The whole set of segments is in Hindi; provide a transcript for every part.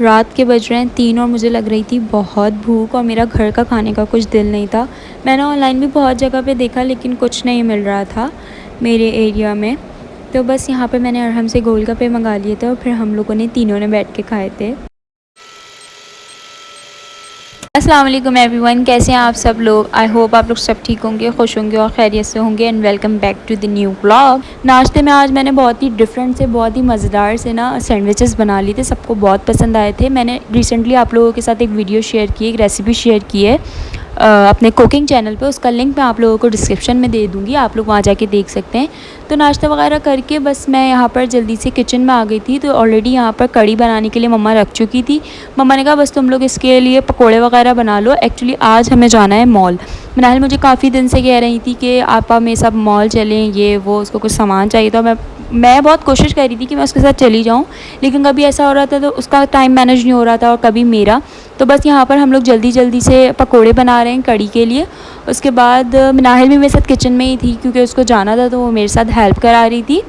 रात के बज रहे हैं 3 और मुझे लग रही थी बहुत भूख और मेरा घर का खाने का कुछ दिल नहीं था। मैंने ऑनलाइन भी बहुत जगह पे देखा लेकिन कुछ नहीं मिल रहा था मेरे एरिया में। तो बस यहाँ पे मैंने अरहम से गोलगप्पे मंगा लिए थे और फिर हम लोगों ने तीनों ने बैठ के खाए थे। अस्सलाम वालेकुम एवरीवन, कैसे हैं आप सब लोग। आई होप आप लोग सब ठीक होंगे, खुश होंगे और खैरियत से होंगे। And welcome back to the new vlog. नाश्ते में आज मैंने बहुत ही डिफरेंट से, बहुत ही मज़ेदार से ना सैंडविचेस बना लिए थे। सबको बहुत पसंद आए थे। मैंने रिसेंटली आप लोगों के साथ एक वीडियो शेयर की, एक रेसिपी शेयर की है अपने कुकिंग चैनल पे। उसका लिंक मैं आप लोगों को डिस्क्रिप्शन में दे दूँगी, आप लोग वहाँ जाके देख सकते हैं। तो नाश्ता वगैरह करके बस मैं यहाँ पर जल्दी से किचन में आ गई थी। तो ऑलरेडी यहाँ पर कड़ी बनाने के लिए मम्मा रख चुकी थी। मम्मा ने कहा बस तुम लोग इसके लिए पकोड़े वगैरह बना लो। एक्चुअली आज हमें जाना है मॉल। मिनाल मुझे काफ़ी दिन से कह रही थी कि आपा मेरे साथ मॉल चलें, ये वो, उसको कुछ सामान चाहिए था। मैं बहुत कोशिश कर रही थी कि मैं उसके साथ चली जाऊँ, लेकिन कभी ऐसा हो रहा था तो उसका टाइम मैनेज नहीं हो रहा था और कभी मेरा। तो बस यहाँ पर हम लोग जल्दी जल्दी से पकोड़े बना रहे हैं कड़ी के लिए। उसके बाद मिनाहिल भी मेरे साथ किचन में ही थी क्योंकि उसको जाना था, तो वो मेरे साथ हेल्प करा रही थी।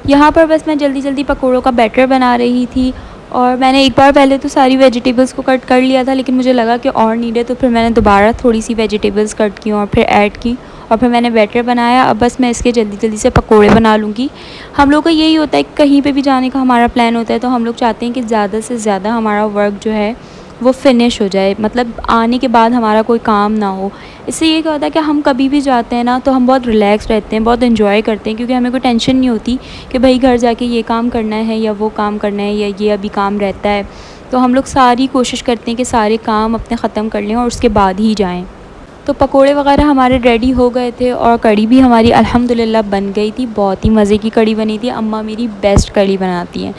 यहाँ पर बस मैं जल्दी जल्दी पकोड़ों का बैटर बना रही थी। और मैंने एक बार पहले तो सारी वेजिटेबल्स को कट कर लिया था, लेकिन मुझे लगा कि और नीड है, तो फिर मैंने दोबारा थोड़ी सी वेजिटेबल्स कट की और फिर ऐड की और फिर मैंने बैटर बनाया। अब बस मैं इसके जल्दी जल्दी से पकोड़े बना लूँगी। हम लोग का यही होता है कि कहीं पे भी जाने का हमारा प्लान होता है तो हम लोग चाहते हैं कि ज़्यादा से ज़्यादा हमारा वर्क जो है वो फिनिश हो जाए, मतलब आने के बाद हमारा कोई काम ना हो। इससे ये क्या होता है कि हम कभी भी जाते हैं ना तो हम बहुत रिलैक्स रहते हैं, बहुत इन्जॉय करते हैं, क्योंकि हमें कोई टेंशन नहीं होती कि भाई घर जाके ये काम करना है या वो काम करना है या ये अभी काम रहता है। तो हम लोग सारी कोशिश करते हैं कि सारे काम अपने ख़त्म कर लें और उसके बाद ही जाएँ। तो पकोड़े वगैरह हमारे रेडी हो गए थे और कड़ी भी हमारी अल्हम्दुलिल्लाह बन गई थी। बहुत ही मज़े की कड़ी बनी थी। अम्मा मेरी बेस्ट कड़ी बनाती हैं,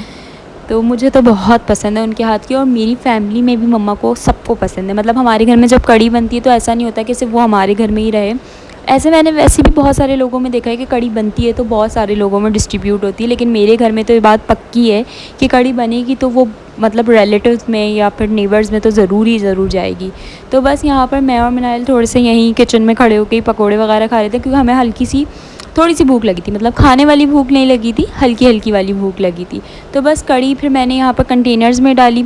तो मुझे तो बहुत पसंद है उनके हाथ की। और मेरी फैमिली में भी मम्मा को सबको पसंद है। मतलब हमारे घर में जब कड़ी बनती है तो ऐसा नहीं होता कि सिर्फ वो हमारे घर में ही रहे। ऐसे मैंने वैसे भी बहुत सारे लोगों में देखा है कि कड़ी बनती है तो बहुत सारे लोगों में डिस्ट्रीब्यूट होती है, लेकिन मेरे घर में तो ये बात पक्की है कि कड़ी बनेगी तो वो मतलब रिलेटिव्स में या फिर नेबर्स में तो ज़रूर जाएगी। तो बस यहाँ पर मैं और मिनाइल थोड़े से यहीं किचन में खड़े होकर पकौड़े वगैरह खा रहे थे, क्योंकि हमें हल्की सी थोड़ी सी भूख लगी थी। मतलब खाने वाली भूख नहीं लगी थी, हल्की हल्की वाली भूख लगी थी। तो बस कड़ी फिर मैंने यहाँ पर कंटेनर्स में डाली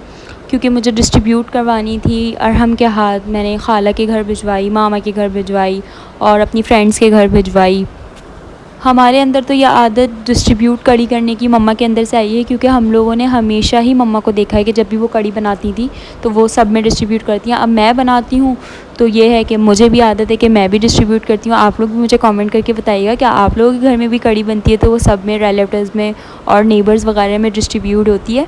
क्योंकि मुझे डिस्ट्रीब्यूट करवानी थी। अरहम के हाथ मैंने खाला के घर भिजवाई, मामा के घर भिजवाई और अपनी फ्रेंड्स के घर भिजवाई। हमारे अंदर तो यह आदत डिस्ट्रीब्यूट कड़ी करने की मम्मा के अंदर से आई है, क्योंकि हम लोगों ने हमेशा ही मम्मा को देखा है कि जब भी वो कड़ी बनाती थी तो वो सब में डिस्ट्रीब्यूट करती हैं। अब मैं बनाती हूँ तो ये है कि मुझे भी आदत है कि मैं भी डिस्ट्रीब्यूट करती हूँ। आप लोग भी मुझे कमेंट करके बताइएगा कि आप लोगों के घर में भी कड़ी बनती है तो वो सब में, रिलेटिव्स में और नेबर्स वगैरह में डिस्ट्रीब्यूट होती है।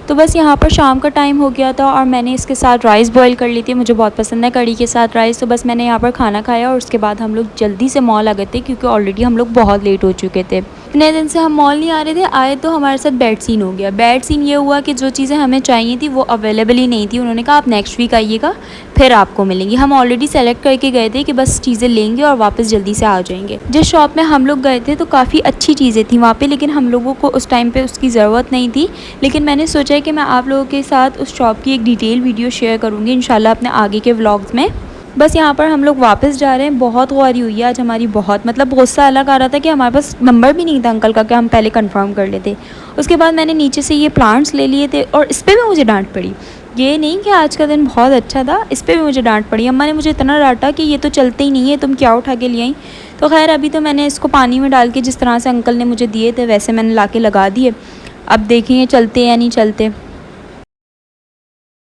तो बस यहाँ पर शाम का टाइम हो गया था और मैंने इसके साथ राइस बॉईल कर ली थी। मुझे बहुत पसंद है कड़ी के साथ राइस। तो बस मैंने यहाँ पर खाना खाया और उसके बाद हम लोग जल्दी से मॉल आ गए थे, क्योंकि ऑलरेडी हम लोग बहुत लेट हो चुके थे। इतने दिन से हम मॉल नहीं आ रहे थे, आए तो हमारे साथ बैड सीन हो गया। बैड सीन ये हुआ कि जो चीज़ें हमें चाहिए थी वो अवेलेबल ही नहीं थी। उन्होंने कहा आप नेक्स्ट वीक आइएगा फिर आपको मिलेंगी। हम ऑलरेडी सेलेक्ट करके गए थे कि बस चीज़ें लेंगे और वापस जल्दी से आ जाएंगे। जिस शॉप में हम लोग गए थे तो काफ़ी अच्छी चीज़ें थी वहाँ पे, लेकिन हम लोगों को उस टाइम पे उसकी ज़रूरत नहीं थी। लेकिन मैंने सोचा है कि मैं आप लोगों के साथ उस शॉप की एक डिटेल वीडियो शेयर करूँगी इंशाल्लाह अपने आगे के व्लॉग्स में। बस यहाँ पर हम लोग वापस जा रहे हैं। बहुत ख्वारी हुई है आज हमारी, बहुत, मतलब गुस्सा अलग आ रहा था कि हमारे पास नंबर भी नहीं था अंकल का कि हम पहले कंफर्म कर लेते। उसके बाद मैंने नीचे से ये प्लांट्स ले लिए थे और इस पर भी मुझे डांट पड़ी। ये नहीं कि आज का दिन बहुत अच्छा था, इस पर भी मुझे डांट पड़ी। अम्मा ने मुझे इतना डांटा कि ये तो चलते ही नहीं है, तुम क्या उठा के ले आई। तो खैर अभी तो मैंने इसको पानी में डाल के जिस तरह से अंकल ने मुझे दिए थे वैसे मैंने ला के लगा दिए। अब देखेंगे चलते या नहीं चलते।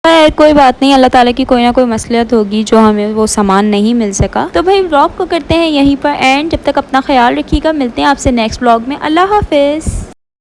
खैर कोई बात नहीं, अल्लाह ताला की कोई ना कोई मसलियत होगी जो हमें वो सामान नहीं मिल सका। तो भाई व्लॉग को करते हैं यहीं पर एंड। जब तक अपना ख्याल रखिएगा, मिलते हैं आपसे नेक्स्ट व्लॉग में। अल्लाह हाफिज़।